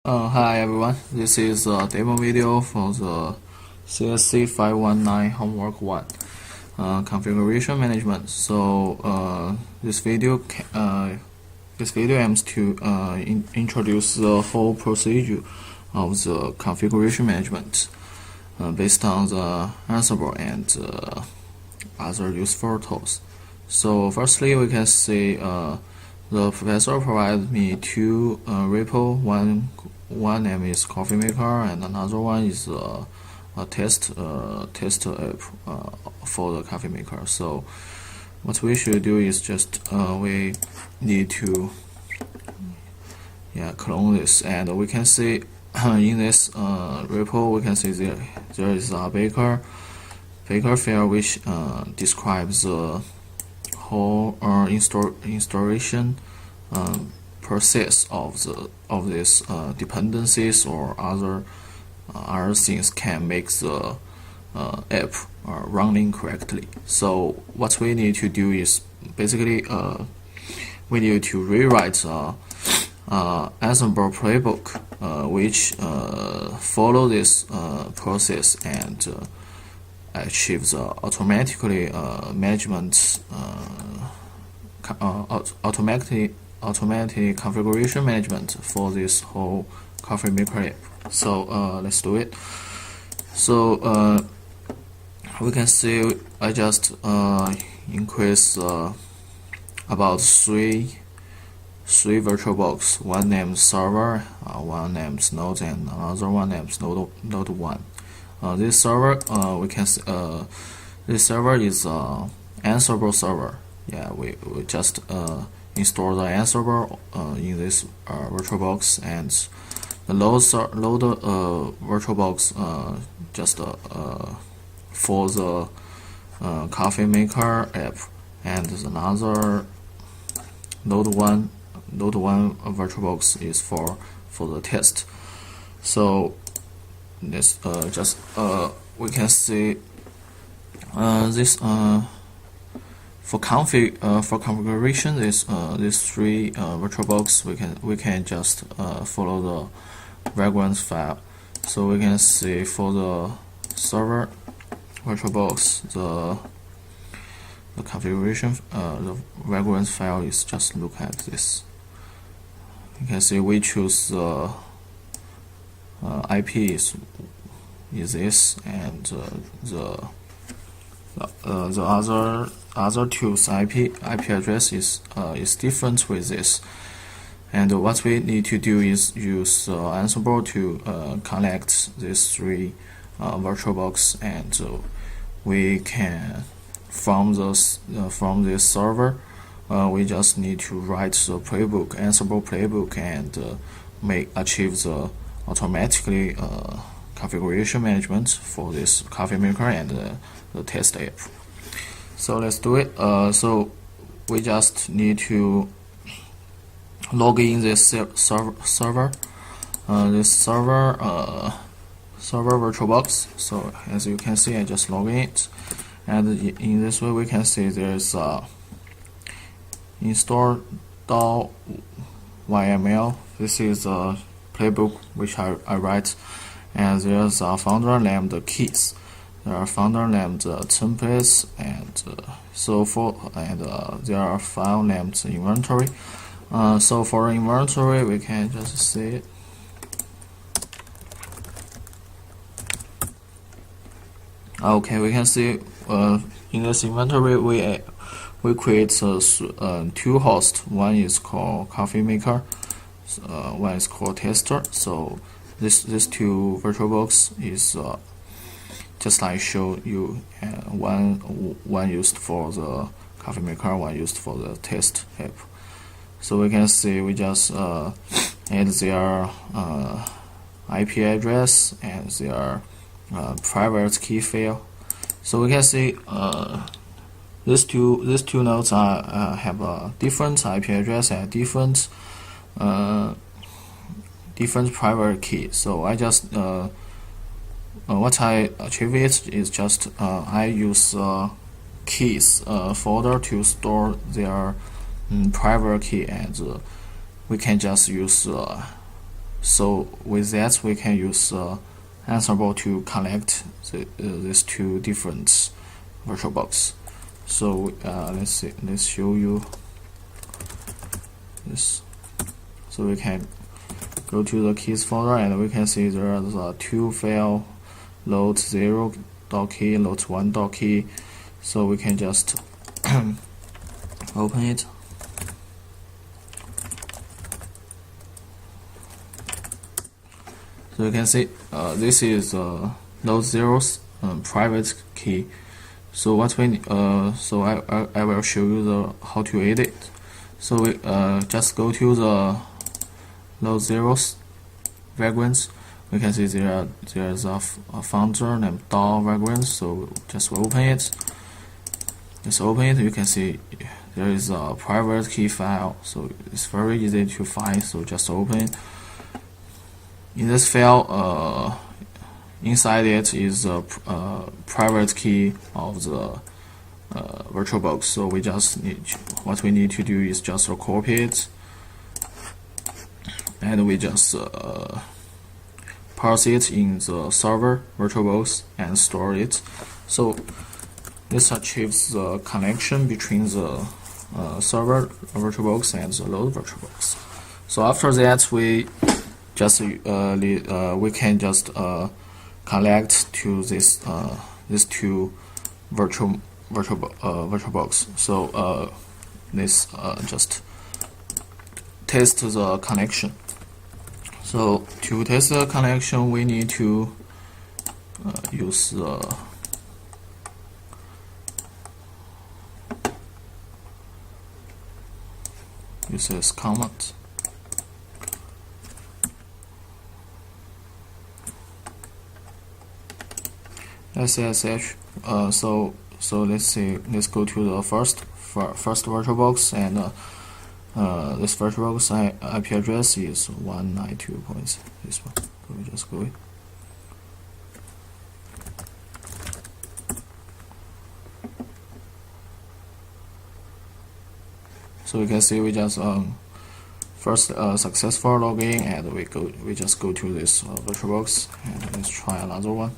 Hi everyone, this is a demo video for the CSC 519 homework 1 configuration management. This video aims to introduce the whole procedure of the configuration management based on the Ansible and other useful tools. So firstly, we can see the professor provided me two repo. One name is Coffee Maker, and another one is a test app for the Coffee Maker. So what we should do is just we need to clone this, and we can see in this repo we can see there is a baker file which describes the whole installation process of this dependencies or other things can make the app running correctly. So what we need to do is basically we need to rewrite Ansible playbook which follow this process and achieve the automatically management automatic configuration management for this whole Coffee Maker app. So let's do it. So we can see I just increase about three VirtualBox. One named server, one named node, and another one named node 1. This server we can see, this server is Ansible server. We just install the Ansible in this VirtualBox, and the load VirtualBox just for the Coffee Maker app, and another node 1 VirtualBox is for the test. So this we can see this for configuration these three VirtualBox we can just follow the reference file. So we can see for the server VirtualBox the configuration the reference file is just look at this. You can see we choose the IP is this, and the other two's IP address is different with this. And what we need to do is use Ansible to connect these three VirtualBox, and we can from this server we just need to write the playbook, Ansible playbook, and achieve the automatically configuration management for this Coffee Maker and the test app. So let's do it. So we just need to log in this server VirtualBox. So as you can see, I just log in it, and in this way we can see there's install.yml. This is a playbook which I write, and there's a folder named keys. There are folder named templates, and so forth, and there are file named inventory. So for inventory, we can just see it. Okay, we can see in this inventory we create two hosts. One is called Coffee Maker, one is called Tester. So this two VirtualBox is just like show you, one used for the Coffee Maker, one used for the test app. So we can see we just add their IP address and their private key file. So we can see these two nodes have a different IP address and different private key. So I just what I achieve is just I use keys folder to store their private key, and we can just use So with that, we can use Ansible to connect these two different VirtualBox. So let's see. Let's show you this. So we can go to the keys folder, and we can see there are the two file load 0.key, load 1.key. So we can just open it. So you can see this is load 0's private key. So what we so I will show you how to edit. So we just go to the load 0's vagrants. We can see there's a founder named vagrants. So just open it. Just open it. You can see there is a private key file. So it's very easy to find. So just open it. In this file, inside it is a private key of the VirtualBox. So we just what we need to do is just copy it, and we just parse it in the server VirtualBox and store it. So this achieves the connection between the server VirtualBox and the load VirtualBox. So after that, we just we can just connect to this these two VirtualBox. So let's just test the connection. So to test the connection, we need to use this command. SSH. So let's see. Let's go to the first VirtualBox, and this VirtualBox IP address is 192. This one. So we just go it. So you can see we just first successful login, and we just go to this VirtualBox, and let's try another one.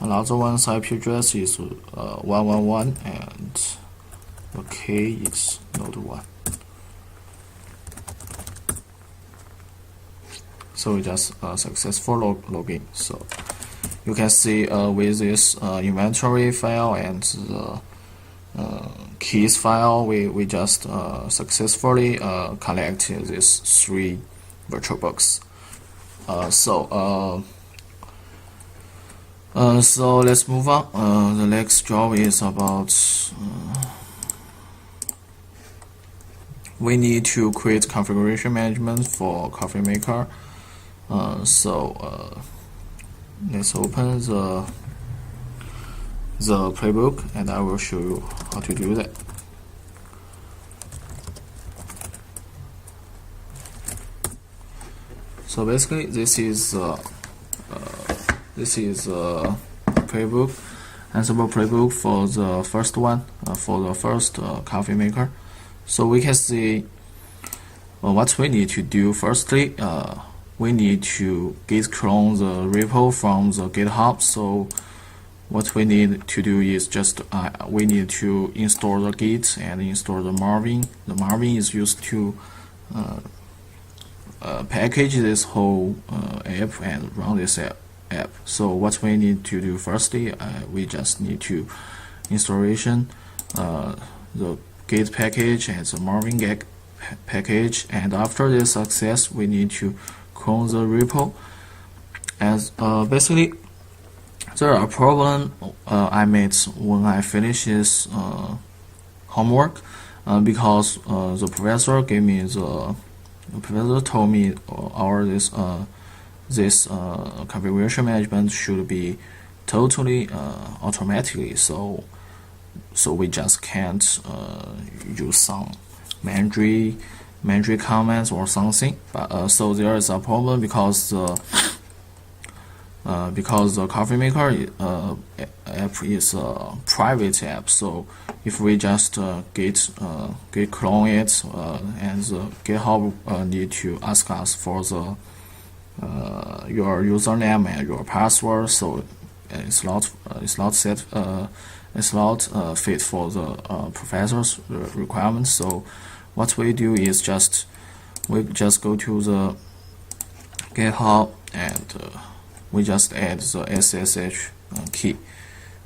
Another one's IP address is 111, and the key is node 1. So we just successful login. So you can see with this inventory file and the keys file, we just successfully connected these three VirtualBox. So let's move on. The next job is about we need to create configuration management for Coffee Maker. Let's open the playbook, and I will show you how to do that. So basically, this is playbook, Ansible playbook for the first one, for the first Coffee Maker. So we can see what we need to do. Firstly, we need to git clone the repo from the GitHub. So what we need to do is just we need to install the Git and install the Marvin. The Marvin is used to package this whole app and run this app. So what we need to do firstly, we just need to installation the Git package and the Marvin Git package, and after this success, we need to clone the repo. As basically, there are a problem I made when I finished this homework, because the professor told me this configuration management should be totally automatically. So we just can't use some manual commands or something. But so there is a problem because because the coffee maker app is a private app, so if we just git clone it, and the GitHub need to ask us for the your username and your password, so it's not fit for the professor's requirements. So what we do is we just go to the GitHub and we just add the SSH key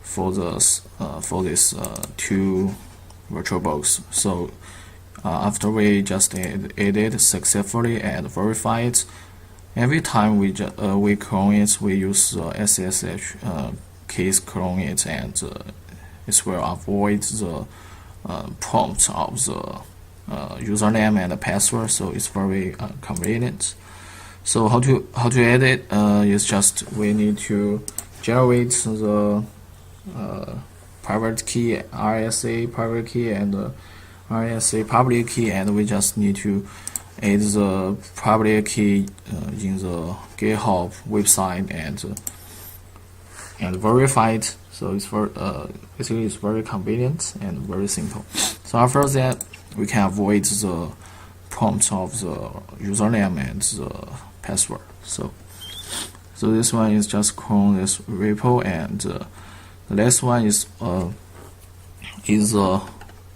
for this two VirtualBox. So after we just add it successfully and verify it, every time we clone it, we use the SSH keys clone it, and it will avoid the prompt of the username and the password. So it's very convenient. So how to add it is just we need to generate the private key, RSA private key, and RSA public key, and we just need to add the public key in the GitHub website and verify it. So it's basically it's very convenient and very simple. So after that, we can avoid the prompt of the username and the password. So this one is just clone this repo, and the last one is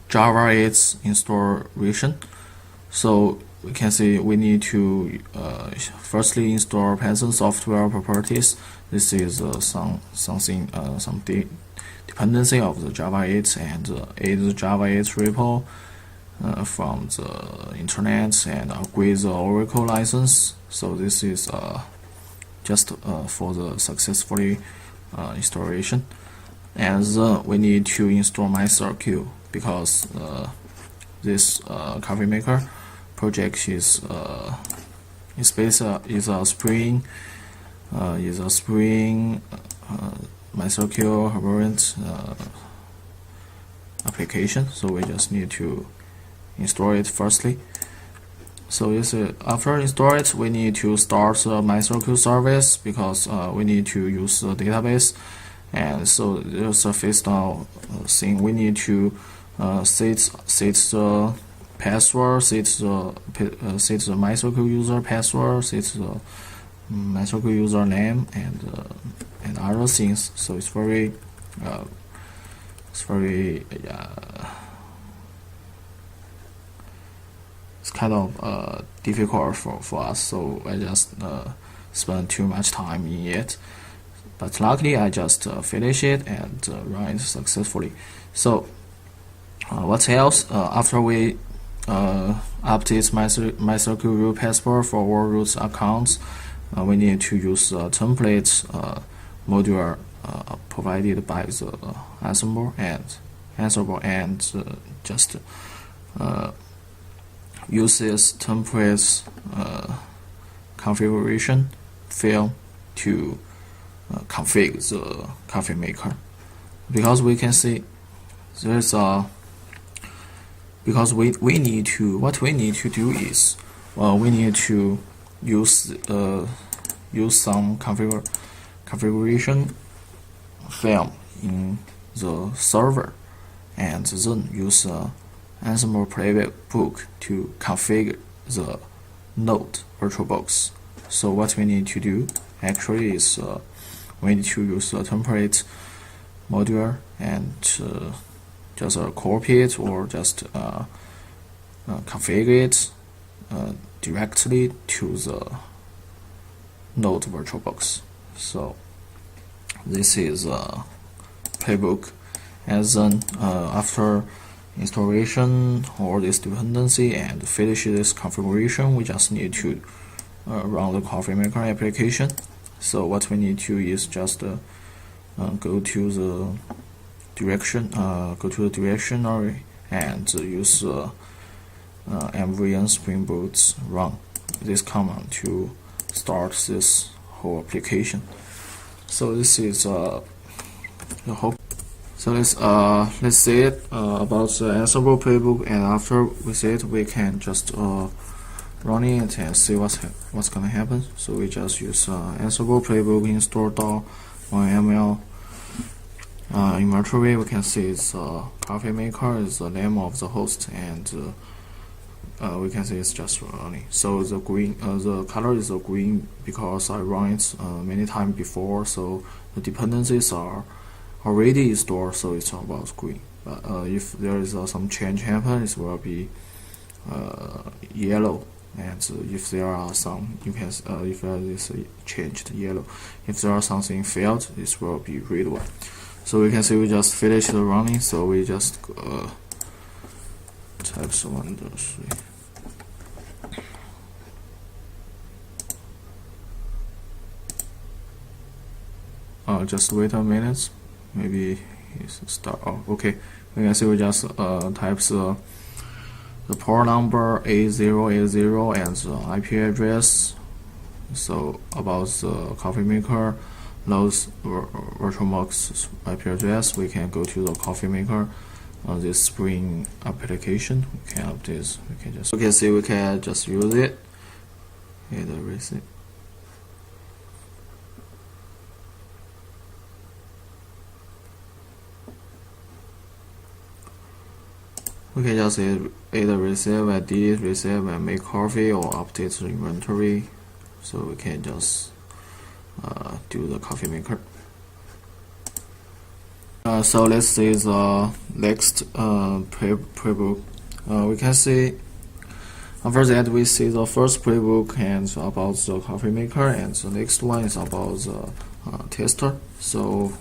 Java 8 installation. So we can see we need to firstly install Python software properties. This is some dependency of the Java 8, and add the Java 8 repo from the internet and upgrade the Oracle license. So this is just for the successfully installation. And we need to install MyCircuit, because this coffee maker project is a Spring MyCircuit variant application. So we just need to install it firstly. So after install it, we need to start the MySQL service, because we need to use the database. And so there's a first thing we need to set the password, set the MySQL user password, set the MySQL username, and other things. So it's very it's kind of difficult for us, so I just spent too much time in it. But luckily I just finished it and run it successfully. So what else? After we update MySQL root password for all root accounts, we need to use the template module provided by the Ansible and just use this template configuration field to configure the coffee maker, because we can see there's because we need to do is we need to use some configuration file in the server, and then use Ansible playbook to configure the node VirtualBox. So what we need to do actually is we need to use the template module and just copy it or just configure it directly to the node VirtualBox. So this is a playbook, and then after installation or this dependency and finish this configuration, we just need to run the coffee maker application. So what we need to is just go to the directory and use mvn Spring Boot run this command to start this whole application. So this is the whole. So let's see it about the Ansible playbook, and after we see it, we can just running it and see what's gonna happen. So we just use Ansible playbook install.1ml. Inventory, we can see it's coffee maker is the name of the host, and we can see it's just running. So the green, the color is green because I run it many times before. So the dependencies are already stored, so it's about green. But if there is some change happen, it will be yellow. And if there are some, you can if there is changed yellow. If there are something failed, it will be red one. So we can see we just finished the running. So we just types 1, 2, 3. Just wait a minute. Maybe it's start. Oh, okay. We can see we just types the port number 8080 and the IP address. So about the coffee maker, those VirtualBox IP address, we can go to the coffee maker. This Spring application, we can update. We can just see we can just use it. Hit the receipt. We can just either receive and delete, receive and make coffee, or update the inventory. So we can just do the coffee maker. So let's see the next playbook. We can see after that we see the first playbook and about the coffee maker, and the next one is about the tester. So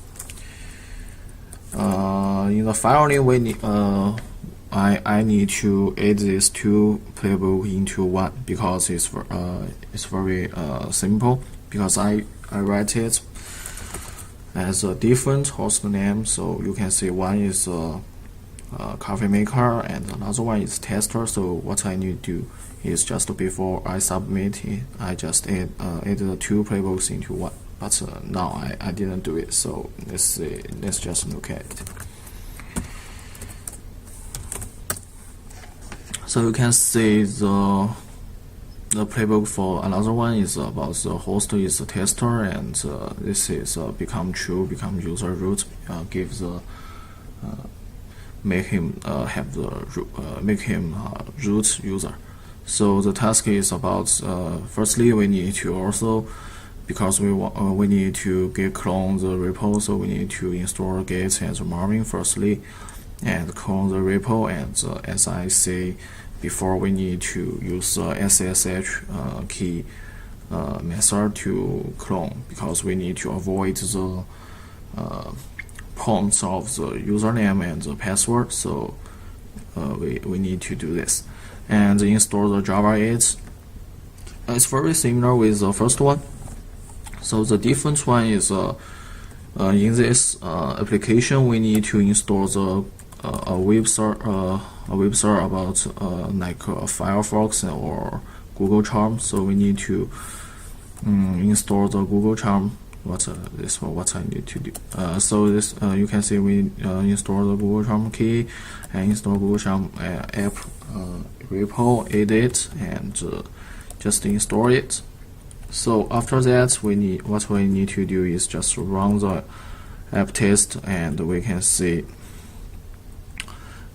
in the file name we need I need to add these two playbook into one because it's very simple, because I write it as a different host name. So you can see one is coffee maker and another one is tester. So what I need to do is just before I submit it, I just add the two playbooks into one. But now I didn't do it. So let's just look at it. So you can see the playbook for another one is about the host is the tester, and this is become true, become user root, give the make him have the make him root user. So the task is about firstly we need to also, because we need to get clone the repo, so we need to install Git and Marvin firstly, and clone the repo, and as I say before, we need to use the SSH key method to clone, because we need to avoid the prompts of the username and the password. So we need to do this, and install the Java 8. It's very similar with the first one. So the different one is in this application we need to install the a website about like Firefox or Google Charm. So we need to install the Google Charm. What I need to do. So this you can see we install the Google Charm key and install Google Charm app repo, edit, and just install it. So after that, what we need to do is just run the app test, and we can see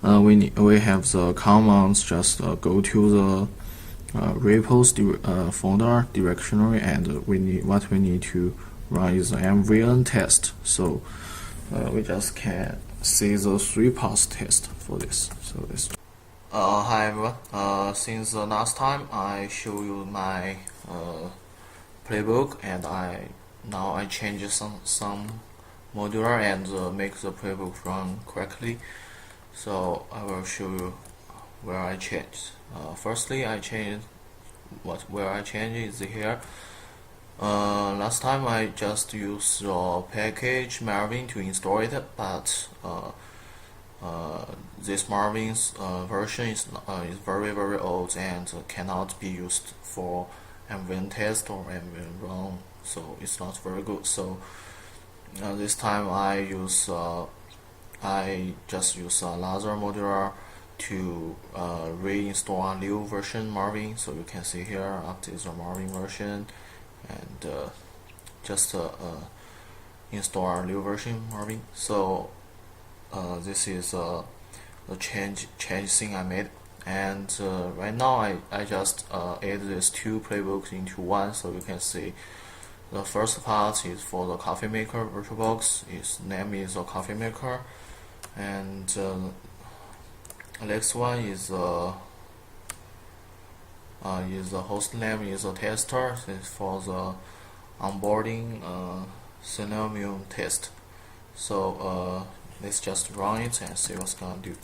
we have the commands. Just go to the repos folder directory, and what we need to run is the mvn test. So we just can see the 3 pass test for this. So this. Hi everyone. Since the last time I show you my playbook, and now I change some modular and make the playbook run correctly. So I will show you where I changed. Firstly, I changed where I changed is here. Last time I just used the package Marvin to install it, but this Marvin's version is very old and cannot be used for mvn test or mvn run, so it's not very good. So this time I just use another modular to reinstall a new version Marvin. So you can see here after the Marvin version, and just install a new version Marvin. So this is the change thing I made. And right now I just add these two playbooks into one, so you can see the first part is for the coffee maker VirtualBox. Its name is a coffee maker, and the next one is the host name is a tester. This is for the onboarding scenario test. So let's just run it and see what's gonna do.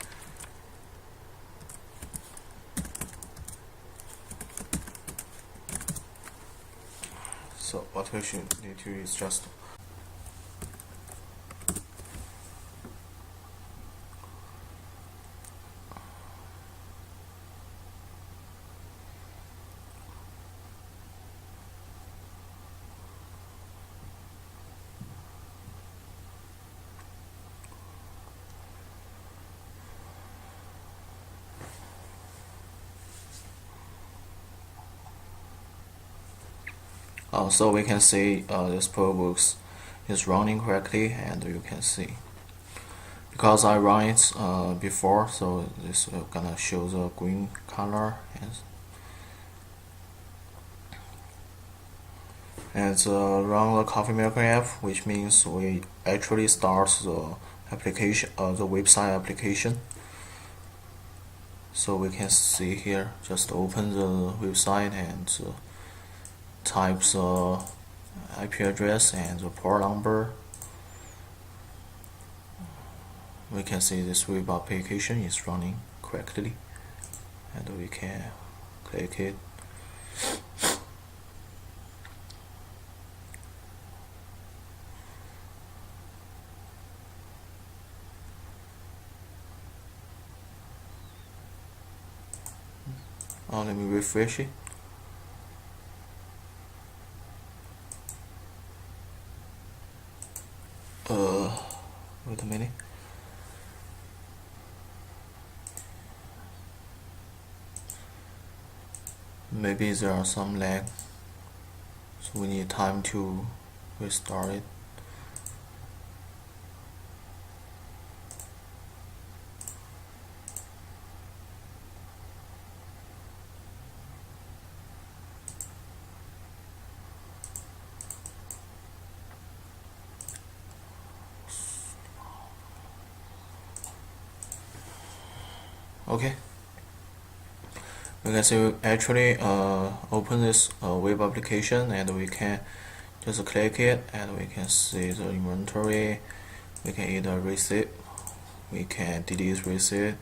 So what we should need to do is just so we can see this playbooks is running correctly, and you can see because I run it before, so this is gonna show the green color, and run the coffee maker app, which means we actually start the application, the website application. So we can see here, just open the website and type the IP address and the port number. We can see this web application is running correctly, and we can click it. Let me refresh it. Wait a minute. Maybe there are some lag, so we need time to restart it. Okay, we can see we actually open this web application, and we can just click it, and we can see the inventory. We can either receipt, we can delete receipt,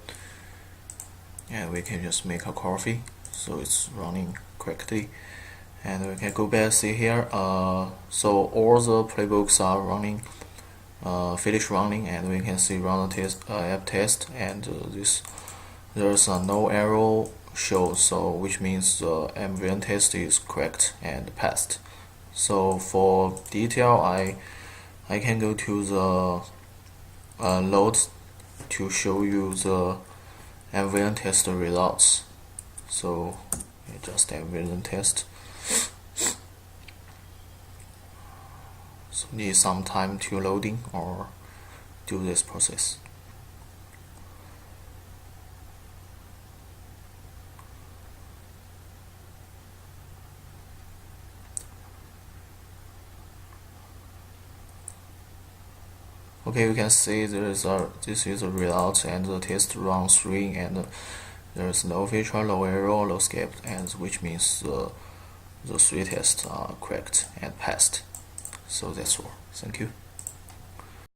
and we can just make a coffee, so it's running correctly. And we can go back, see here, so all the playbooks are running, finish running, and we can see run the test, app test, and there's no error show, so which means the MVN test is correct and passed. So for detail, I can go to the load to show you the MVN test results. So just MVN test. So need some time to loading or do this process. Okay, you can see this is the result, and the test run 3, and there is no feature, no error, no skip, and which means the 3 tests are correct and passed. So that's all. Thank you.